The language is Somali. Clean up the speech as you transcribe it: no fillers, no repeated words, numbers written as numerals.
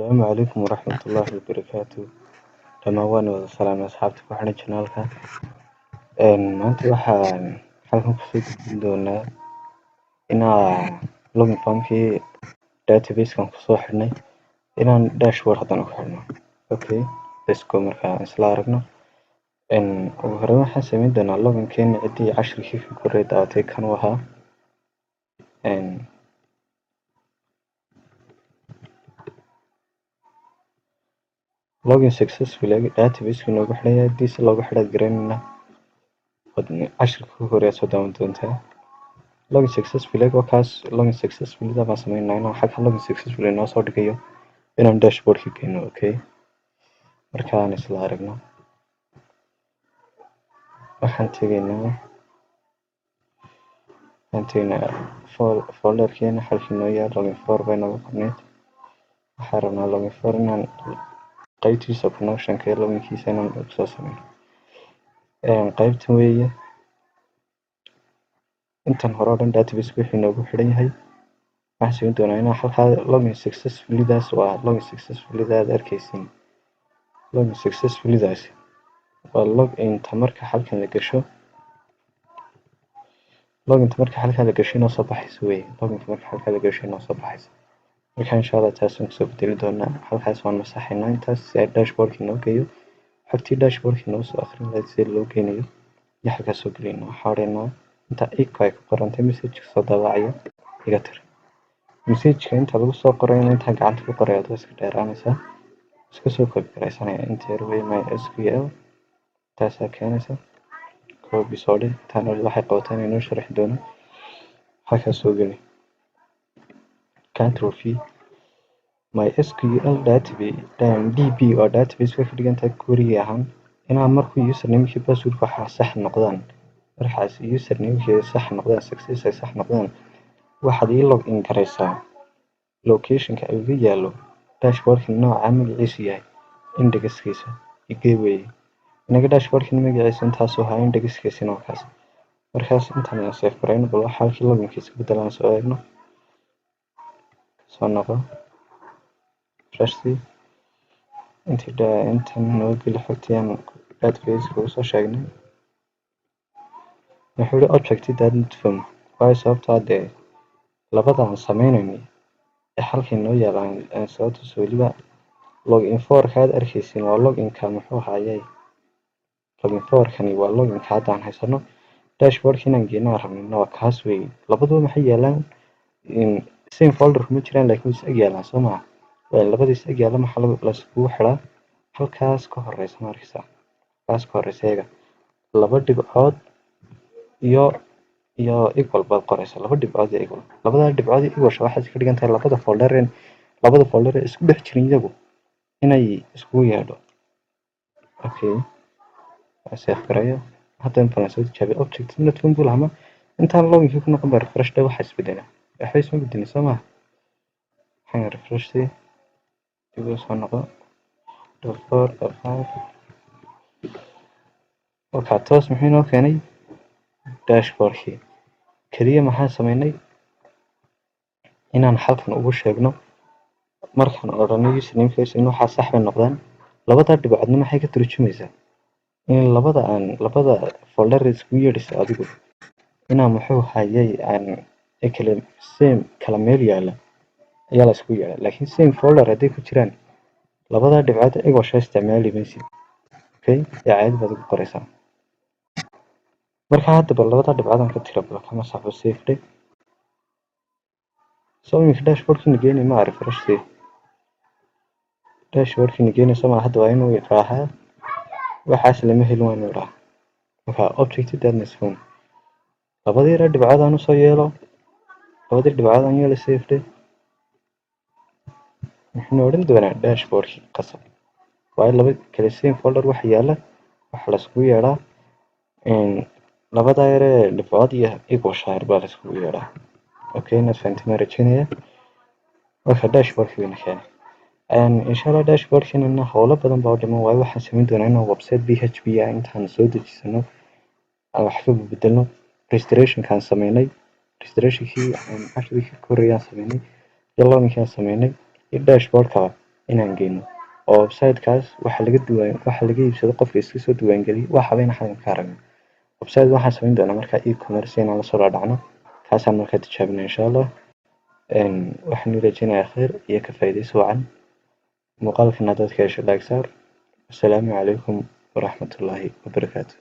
السلام عليكم ورحمة الله وبركاته. dhammaan wada salaamay asxaabta ku xidhan channelka. Maanta waxaan halkan kusoo gudbin doonaa inaan login formkii databasekan kusoo xidhnay inaan dashboard haddana ku xidhno. Okay, let's go. Markaan isla aragno ugu horreyn waxaan samayn doonaa loginkeena ciddii casharkii ka korreey daawatay kan u ahaa login successfully database noogu xidhan yahay. haddii si loogu xidhaad garanayna casharka ka horreeya soo daawan doontaa. login successfully waa kaas. login successfully da baan samaynaa inaan xagga login successfully noo soo dhigayo inaan dashboardka geyno. Okay, markaan isla aragno waxaan tegaynaa folderkeena halkii noo yaal login 4 bay nooga qorneyd. waxaan rabnaa login 4 inaan qaybtiisa connectionka ee loginkiisa inaan soo sameyno. qaybtan weeye intan hore oo dhan database wixii noogu xidhan yahay. waxaan samayn doonaa inaan halkaa login successfully daas waa login successfully daad arkaysiin. login successfully daas waa loginta marka halkan la gasho loginta marka halkan la gasho inoo soo baxayso weeye. loginta marka halkan la gasho inoo soo baxayso. marka insha Allah taas waan kusoo bedeli doonaa. halkaas waan masaxaynaa intaas si ay dashboardkii noo geeyo. xogtii dashboardkii noo soo akhrin lahayd sida loo geynayo iyo halkaas soo gelinaa. waxaa odhanaa inta echo ay ku qorantay message soo daabacaya iga tir. message-ka inta lagu soo qoray inta gacanta ku qoray aad iska dheeraanaysaa. iska soo copy garaysanaya enter way mysql taasaa keenaysa copy soo dhig. tan waxay qabataan inoo sharxi doono. halkaas soo geli control v mysql database db oo database way ka dhigan tahay query ahaan inaan markuu username iyo password waxa sax noqdaan. markaas username iyo sax noqdaan success ay sax noqdaan waxaad ii log in garaysaa location-ka ay uga yaalo dashboardka nooca magaciisu yahay indexkiisa igeway inaga dashboardka magaciisa intaasoo ahaa indexkiisana waa kaas. markaas intaan aan save garayno bal waxa halkii loginkiisa bedelaan soo eegno. soo noqo freshly intan noo geli xogtii aan database ugu soo sheegnay. wuxuu yihi object didn't form waayo sababtoo ah dee labada aan sameynaynay ee halkii noo yaalaan sababtaas weliba login 4 kaad arkaysiin waa loginka muxuu ahaayey. login 4 kani waa loginka haddaan haysano dashboardka inaan geyno aan rabnayna waa kaas weeye. labaduba maxay yaalaan same folder kuma jiraan laakiin is ag yaalaan soo maha. labadiis ag yaalla maxaa laiskugu xidhaa halkaas ka horeysa markaysaa halkaas ka horeysa iyaga laba dhibcood iyo equal baad qoraysa. laba dhibcood iyo equal labada dhibcood iyo equal waxay ka dhigan tahay labada folder ee isku dhex jirin iyagu inay iskugu yeedho. okay, save garayo. hadda intaan soo tijaabiyo object not form buu lahaa intaan loginkii ku noqon baa refresh day waxa isbedelay waxbay soo bedelay soo maha. waxaan refresh day dib u soo noqo 4.5 okay toos muxuu inoo keenay dashboardkii. kaliya maxaan sameynay inaan halkan ugu sheegno markaan odhanay username in waxaa sax bay noqdaan. labada dhibcoodna maxay ka turjumaysaa in labada folder isku yeedhisa adigu inaan muxuu hayay aan kala meel yaala ayaa la isku yeedha laakiin same folder hadday ku jiraan labada dhibcood iyago shay isticmaali maysid. okay, caadi baad ugu qoraysaa. marka hadda bal labada dhibcood ka tira bal kama saxo save day. soo iminka dashboardkii geeni ma refresh day dashboardkii geeni sama hadda waa inuu raaxaa waxaas lama helin waa inuu raaxaa. marka object didn't form labadii dhibcood aan usoo yeelo labadii dhibcood aan yeelo save day. wuxuu odhan doonaa dashboardkii qasab waayo laba kale same folder waxa yaala waxa la iskugu yeedhaa labada yare dhibcood iyo equal share baa la iskugu yeedhaa. okay, inaad fahanteen rajaynaya. marka dashboardkii wayna keenay. insha Allah dashboardkina howlo badan baa u dhiman waayo waxaan samayn doonaa inaan website php ah intaan soo dejisano aan wax ka bedelno. registrationkaan sameynay registrationkii casharkii ka horreeyaan sameynay iyo loginkii aan sameynay iyo dashboardka inaan geyno oo website-kaas waxa laga iibsado qofka iska soo diiwaangeliyay wax haba xaggan ka aragno. Website waxaan samayn doonaa markaa e-commerce inaan lasoo dhaadhacno, kaasaan markaa tijaabinaa insha Allah. Waxaan rajeynayaa khayr iyo ka faa'iidaysi wacan. Muuqaalkan haddaad ka hesho like saar. Assalaamu calaykum waraxmatullaahi wabarakaatuh.